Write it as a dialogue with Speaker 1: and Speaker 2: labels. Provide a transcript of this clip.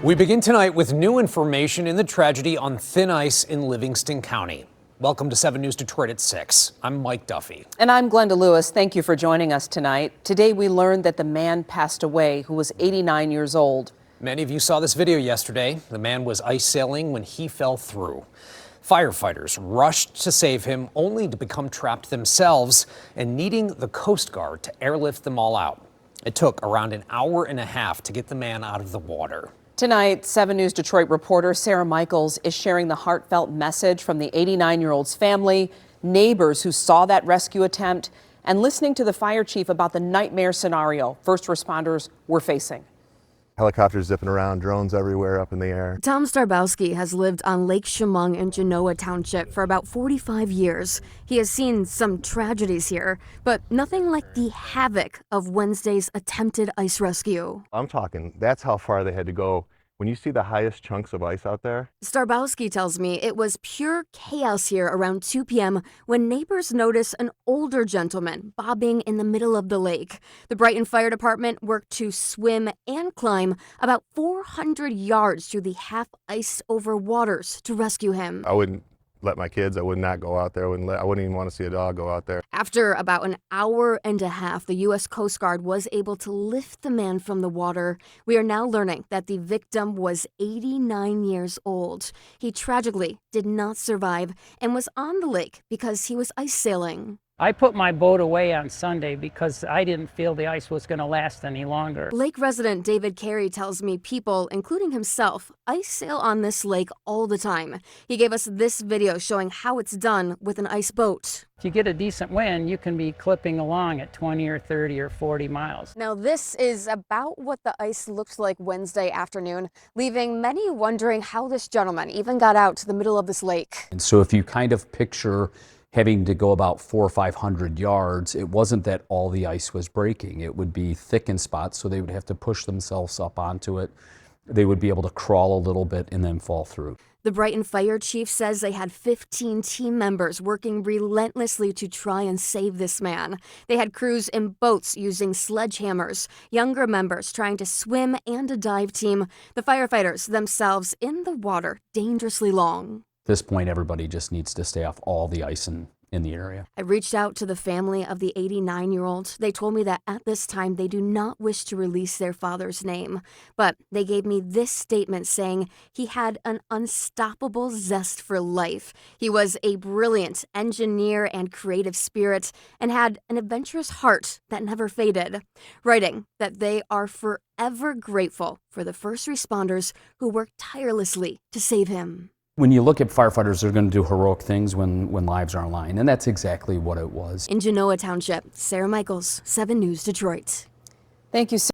Speaker 1: We begin tonight with new information in the tragedy on thin ice in Livingston County. Welcome to 7 News Detroit at 6. I'm Mike Duffy.
Speaker 2: And I'm Glenda Lewis. Thank you for joining us tonight. Today we learned that the man passed away who was 89 years old.
Speaker 1: Many of you saw this video yesterday. The man was ice sailing when he fell through. Firefighters rushed to save him, only to become trapped themselves and needing the Coast Guard to airlift them all out. It took around an hour and a half to get the man out of the water.
Speaker 2: Tonight, 7 News Detroit reporter Sarah Michaels is sharing the heartfelt message from the 89-year-old's family, neighbors who saw that rescue attempt, and listening to the fire chief about the nightmare scenario first responders were facing.
Speaker 3: Helicopters zipping around, drones everywhere up in the air.
Speaker 4: Tom Starbowski has lived on Lake Chemung in Genoa Township for about 45 years. He has seen some tragedies here, but nothing like the havoc of Wednesday's attempted ice rescue.
Speaker 3: I'm talking, that's how far they had to go. When you see the highest chunks of ice out there.
Speaker 4: Starbowski tells me it was pure chaos here around 2 p.m. when neighbors noticed an older gentleman bobbing in the middle of the lake. The Brighton Fire Department worked to swim and climb about 400 yards through the half-iced over waters to rescue him.
Speaker 3: I wouldn't let my kids, I would not go out there. I wouldn't even want to see a dog go out there.
Speaker 4: After about an hour and a half, the U.S. Coast Guard was able to lift the man from the water. We are now learning that the victim was 89 years old. He tragically did not survive and was on the lake because he was ice sailing.
Speaker 5: I put my boat away on Sunday because I didn't feel the ice was going to last any longer.
Speaker 4: Lake resident David Carey tells me people, including himself, ice sail on this lake all the time. He gave us this video showing how it's done with an ice boat.
Speaker 5: If you get a decent wind, you can be clipping along at 20 or 30 or 40 miles.
Speaker 4: Now this is about what the ice looked like Wednesday afternoon, leaving many wondering how this gentleman even got out to the middle of this lake.
Speaker 6: And so if you kind of picture having to go about 400 or 500 yards, it wasn't that all the ice was breaking. It would be thick in spots, so they would have to push themselves up onto it. They would be able to crawl a little bit and then fall through.
Speaker 4: The Brighton fire chief says they had 15 team members working relentlessly to try and save this man. They had crews in boats using sledgehammers, younger members trying to swim, and a dive team. The firefighters themselves in the water dangerously long.
Speaker 6: At this point, everybody just needs to stay off all the ice in the area.
Speaker 4: I reached out to the family of the 89-year-old. They told me that at this time they do not wish to release their father's name. But they gave me this statement saying he had an unstoppable zest for life. He was a brilliant engineer and creative spirit and had an adventurous heart that never faded. Writing that they are forever grateful for the first responders who worked tirelessly to save him.
Speaker 6: When you look at firefighters, they're going to do heroic things when lives are on line, and that's exactly what it was.
Speaker 4: In Genoa Township, Sarah Michaels, 7 News Detroit.
Speaker 2: Thank you, Sarah.